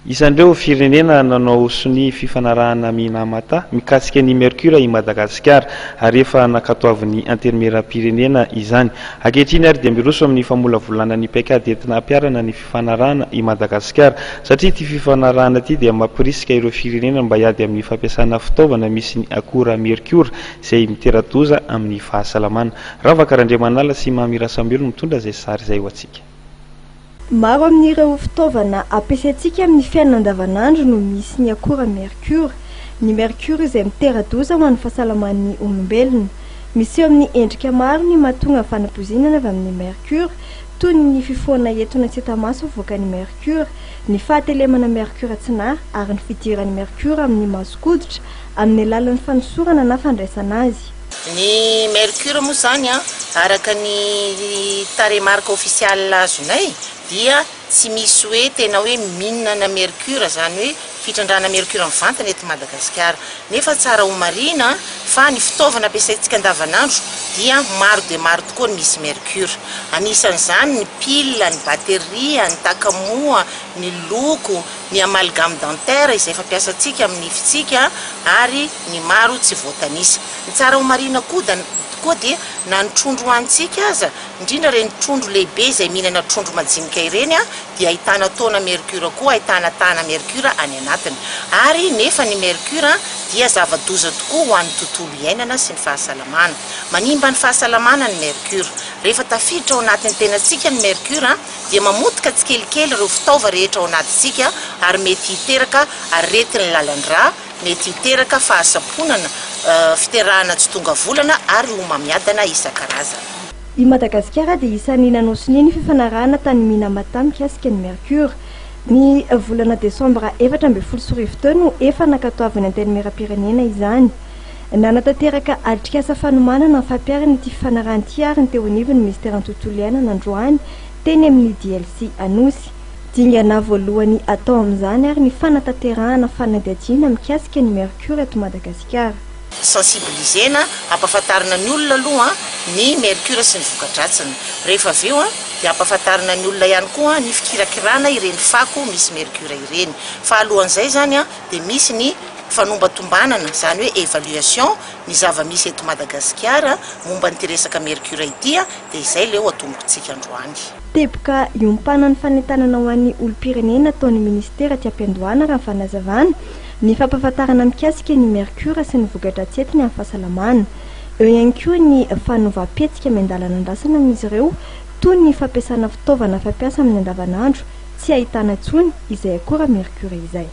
Isan'ireo firenena nanao sony fifanarahana minamata mikasika ny Mercure i Madagasikara ary efa nakatoavin'ny intermédiaire-pirenena izany. Ankehitriny ary dia miroso amin'ny famolavolana ny paikady entina ampiarana ny fifanarahana i Madagasikara satria ity fifanarahana ity dia mampirisika ireo firenena mba hiady amin'ny fampiasana fitaovana misy ny akora Mercure izay mitera-doza amin'ny fahasalamana. Ravakarandriamanala sy Mamirasambelo mitondra izay sary izay ho antsika. Maro amin'ireo fitaovana ampiasaintsika amin'ny fiainana andavanandro no misy ny akora Mercure. Ny Mercure izay mitera-doza ho an'ny fahasalaman'ny olombelona. Misy eo amin'ny endrika maro ny mahatonga fanapozinana avy amin'ny Mercure, toy ny fifohana entona tsy hita-maso voaka ny Mercure, ny fahatelemana Mercure atsinahy ary ny fidiran'ny Mercure amin'ny masokoditra amin'ny alalan'ny fanosorana na fandraisana azy. Ny Mercure moa zany araka ny taremarka officiel azonay dia tsy misy hoe tena hoe mihinana Mercure, zany hoe fitrandrana Mercure amin'ny vantana eto Madagasikara. Nefa tsara ho marina fa ny fitaovana ampiasaintsika andavanandro dia maro dia maro tokoa misy Mercure. Anisan'izany ny pile, ny batterie, ny takamoa, ny loko, ny amalgame dentaire izay fampiasantsika amin'ny nifitsika ary ny maro tsy voatanisa. Ny tsara ho marina koa dia na ny trondro hoantsika aza, indrindra reny trondro lehibe izay mihinana trondro majinika ireny dia ahitana taona Mercure koa, ahitana tana Mercure any anatiny. Ary nefa ny Mercure dia zava-doza tokoa ho an'ny tontolo iainana sy ny fahasalamana. Manimba ny fahasalamana ny Mercure. Rehefa tafiditra ao anatin'ny tenantsika ny Mercure dia mamotika tsikelikely ireo fitaova rehetra ao anatintsika ary mety hiteraka aretin'ny lalan-drà, mety hiteraka fahasaponana, fiterahana tsy tonga volana ary homamiadana isan-karazany. I Madagasikara dia isan'ny nanosony ny fifanarahana tany Minamata mikasika ny Mercure. Ny volana Desambra 2014 teo no efa nakatoavana intermédiaire-pirenena izany. Nanatanteraka atrikasa fanomanana ny fampiarana ity fifanarahan'ity ary ny teo anivon'ny ministera tontolo iainana Androany teny amin'ny DLC Anosy. Dingana voalohany atao amin'izany ary ny fanatanterahana fanadihadiana mikasika ny Mercure eto Madagasikara. Sensibilisena ampahafantarana ny olona aloha ny Mercure sy ny voka-dratsiny. Rehefa aveo dia ampahafantarana ny olona ihany koa ny fikirakirana ireny fako misy Mercure ireny. Fa alohan'izay zany dia misy ny fanombatombanana, zany hoe évaluation ny zava-misy eto Madagasikara momba ny resaka Mercure ity dia izay leo atombotsika androany. Teboka iompana ny fanentanana ho an'ny olom-pirenena ataon'ny ministera ty am-piandohana raha fanazavana ny fampahafantarana mikasika ny Mercure sy ny voka-dratsetiny amin'ny fahasalamana. Eo ihany koa ny fanovam-petsika amin'ny andalana andrasana amin'izy ireo toy ny fampiasana fitaovana fampiasa amin'ny andavanandro tsy ahitana intsony izay akora Mercure izay.